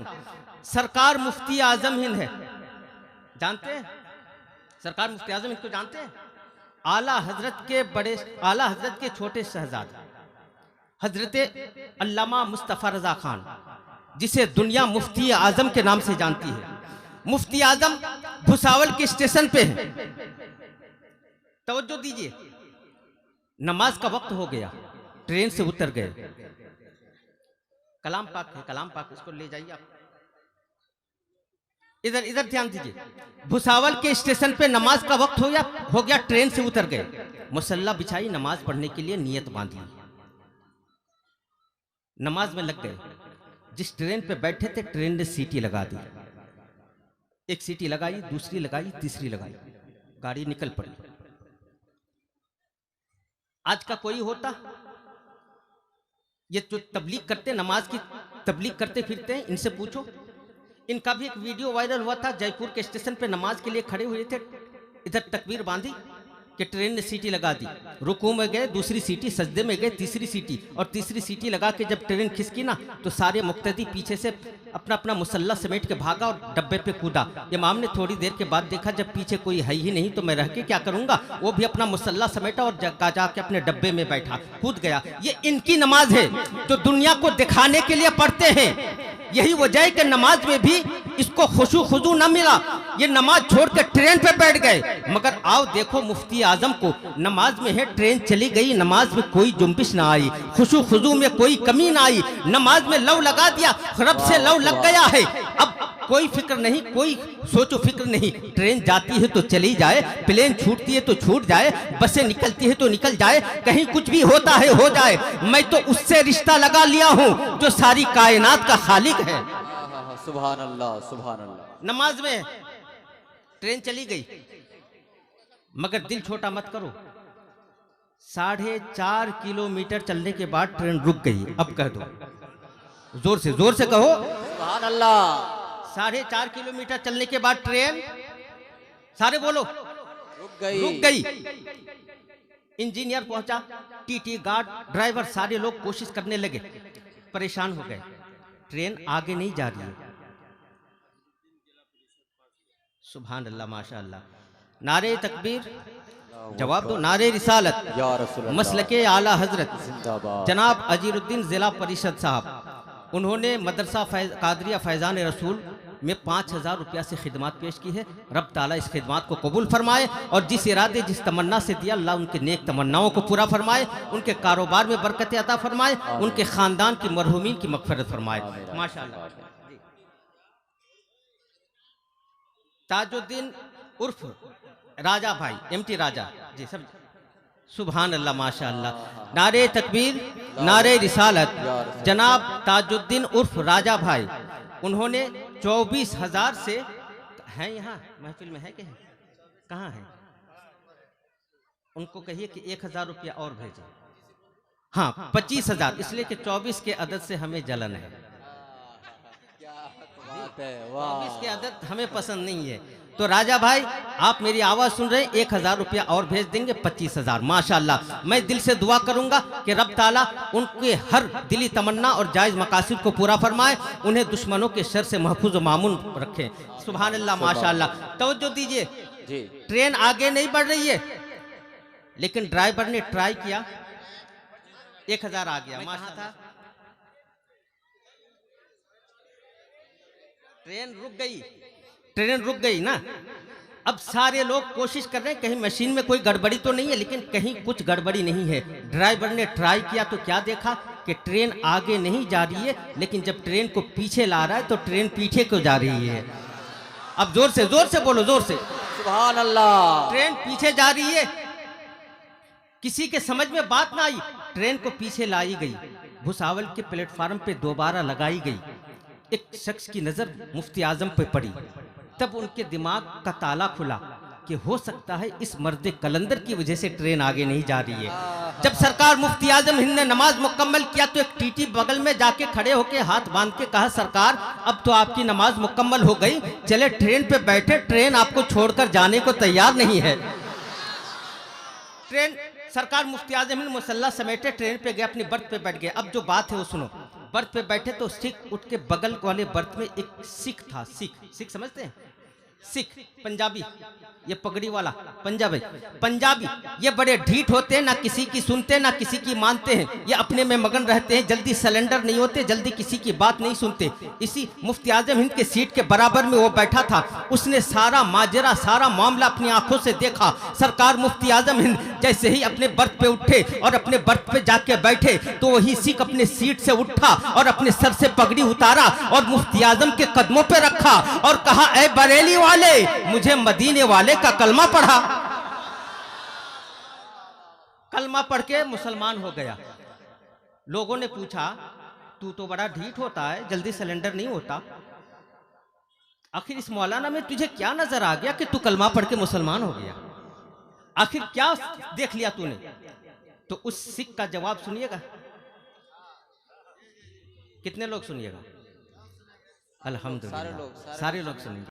हूं, सरकार मुफ्ती आजम हिंद है, जानते हैं? सरकार मुफ्ती आजम हिंद को जानते हैं? आला हजरत के छोटे शहजादे हजरत अल्लामा मुस्तफ़ा रजा खान, जिसे दुनिया मुफ्ती आजम के नाम से जानती है, मुफ्ती आजम भुसावल के स्टेशन पे है। तवज्जो दीजिए, नमाज का वक्त हो गया, ट्रेन से उतर गए। कलाम पाक है, कलाम पाक, इसको ले जाइए आप। इधर इधर ध्यान दीजिए, भुसावल के स्टेशन पे नमाज का वक्त हो गया, ट्रेन से उतर गए, मुसल्ला बिछाई, नमाज पढ़ने के लिए नियत बांधी, नमाज में लग गए। जिस ट्रेन पे बैठे थे ट्रेन ने सीटी लगा दी, एक सीटी लगाई, दूसरी लगाई, तीसरी लगाई, गाड़ी निकल पड़ी। आज का कोई होता, ये जो तबलीग करते, नमाज की तबलीग करते फिरते हैं, इनसे पूछो। इनका भी एक वीडियो वायरल हुआ था, जयपुर के स्टेशन पे नमाज के लिए खड़े हुए थे, इधर तकबीर बांधी कि ट्रेन ने सीटी लगा दी, रुकू में गए, दूसरी सीटी, सजदे में गए, तीसरी सीटी, और तीसरी सीटी लगा के जब ट्रेन खिसकी ना, तो सारे मुक्तदी पीछे से अपना अपना मुसल्ला समेट के भागा और डब्बे पे कूदा। इमाम ने थोड़ी देर के बाद देखा जब पीछे कोई है ही नहीं तो मैं रह के क्या करूंगा, वो भी अपना मुसल्ला समेटा और जाके अपने डब्बे में बैठा, कूद गया। ये इनकी नमाज है जो दुनिया को दिखाने के लिए पढ़ते हैं। यही वजह है कि नमाज में भी इसको खुशू खुजू न मिला, ये नमाज छोड़ के ट्रेन पे बैठ गए। मगर आओ देखो मुफ्ती आजम को, नमाज में है, ट्रेन चली गई, नमाज में कोई जुम्बिश ना आई, खुशू खुजू में कोई कमी ना आई, नमाज में लव लगा दिया, रब से लव लग गया है। अब कोई फिक्र नहीं, कोई सोचो फिक्र नहीं, ट्रेन जाती है तो चली जाए, प्लेन छूटती है तो छूट जाए, बसें निकलती है तो निकल जाए, कहीं कुछ भी होता है हो जाए, मैं तो उससे रिश्ता लगा लिया हूं जो सारी कायनात का खालिक है। सुभान अल्लाह, सुभान अल्लाह। नमाज में ट्रेन चली गई, मगर दिल छोटा मत करो, 4.5 किलोमीटर चलने के बाद ट्रेन रुक गई। अब कह दो, जोर से कहो सुभान अल्लाह। 4.5 किलोमीटर चलने के बाद ट्रेन, सारे बोलो, रुक गई। इंजीनियर पहुंचा, टीटी, गार्ड, ड्राइवर, सारे लोग कोशिश करने लगे, परेशान हो गए, ट्रेन आगे नहीं जा रही है। सुभान अल्लाह, माशाअल्लाह। नारे तकबीर, जवाब दो, नारे रिसालत, मसलके आला हजरत जनाब अजीरुद्दीन जिला परिषद साहब, उन्होंने मदरसा कादरिया फैजान रसूल में 5000 रुपया से खिदमत पेश की है। रब ताला इस खिदमत को कबूल फरमाए और जिस इरादे जिस तमन्ना से दिया, अल्लाह उनके नेक तमन्नाओं को पूरा फरमाए, उनके कारोबार में बरकत अता फरमाए, उनके खानदान की मरहूमीन की मगफरत फरमाए। माशाअल्लाह। ताजुद्दीन उर्फ राजा भाई, एमटी राजा जी, सब सुभान अल्लाह, माशाअल्लाह। नारे तकबीर, नारे रिसालत, जनाब ताजुद्दीन उर्फ राजा भाई, उन्होंने 24,000 से, हैं यहाँ महफिल में, है कि कहाँ है, उनको कहिए कि 1000 रुपया और भेजें। हाँ, 25,000, इसलिए कि 24 के अदद से हमें जलन है, 24 के अदद हमें पसंद नहीं है। तो राजा भाई, आप मेरी आवाज सुन रहे हैं, 1000 रुपया और भेज देंगे, 25,000। माशाअल्लाह। मैं दिल से दुआ करूंगा कि रब ताला उनके हर दिली तमन्ना और जायज मकासद को पूरा फरमाए, उन्हें दुश्मनों के शर से महफूज और मामून रखें। सुभान अल्लाह, माशाअल्लाह। तवज्जो दीजिए, ट्रेन आगे नहीं बढ़ रही है, लेकिन ड्राइवर ने ट्राई किया, 1000 आ गया। माशाअल्लाह। ट्रेन रुक गई ना। अब सारे लोग कोशिश कर रहे हैं कहीं मशीन में कोई गड़बड़ी तो नहीं है, लेकिन कहीं कुछ गड़बड़ी नहीं है। ड्राइवर ने ट्राई किया तो क्या देखा कि ट्रेन आगे नहीं जा रही है, लेकिन जब ट्रेन को पीछे ला रहा है तो ट्रेन पीछे को जा रही है। अब जोर से बोलो, जोर से, सुभान अल्लाह। ट्रेन पीछे जा रही है। किसी के समझ में बात ना आई, ट्रेन को पीछे लाई गई, भुसावल के प्लेटफार्म पे दोबारा लगाई गई। एक शख्स की नजर मुफ्ती आजम पे पड़ी, तब उनके दिमाग का ताला खुला कि हो सकता है इस मर्द कलंदर की वजह से ट्रेन आगे नहीं जा रही है। जब सरकार मुफ्ती आजम हिंद ने नमाज मुकम्मल किया तो एक टीटी बगल में जाके खड़े होके हाथ बांध के कहा, सरकार अब तो आपकी नमाज मुकम्मल हो गई, चले ट्रेन पे बैठे, ट्रेन आपको छोड़कर जाने को तैयार नहीं है। ट्रेन, सरकार मुफ्ती आजम हिंद मुसल्ला समेटे ट्रेन पे गए, अपनी बर्थ पे बैठ गए। अब जो बात है वो सुनो। बर्थ पे बैठे तो सिख उठ के बगल वाले बर्थ में एक सिख था। सिख, सिख समझते हैं? सिख पंजाबी, ये पगड़ी वाला पंजाबी। पंजाबी ये बड़े ढीठ होते हैं, ना किसी की सुनते ना किसी की मानते हैं, ये अपने में मगन रहते हैं, जल्दी सिलेंडर नहीं होते, जल्दी किसी की बात नहीं सुनते। इसी मुफ्ती आजम हिंद के सीट के बराबर में वो बैठा था। उसने सारा माजरा, सारा मामला अपनी आंखों से देखा। सरकार मुफ्ती आजम हिंद जैसे ही अपने बर्थ पे उठे और अपने बर्थ पे जाके बैठे तो वही सिख अपने सीट से उठा और अपने सर से पगड़ी उतारा और मुफ्ती आजम के कदमों पे रखा और कहा, ऐ बरेली वाले, मुझे मदीने वाले का कलमा पढ़ा। कलमा पढ़ के मुसलमान हो गया। लोगों ने पूछा, तू तो बड़ा ढीठ होता है, जल्दी सिलेंडर नहीं होता, आखिर इस मौलाना में तुझे क्या नजर आ गया कि तू कलमा पढ़ के मुसलमान हो गया? आखिर क्या देख लिया तूने? तो उस सिख का जवाब सुनिएगा। कितने लोग सुनिएगा? अल्हम्दुलिल्लाह, सारे लोग सुनेंगे।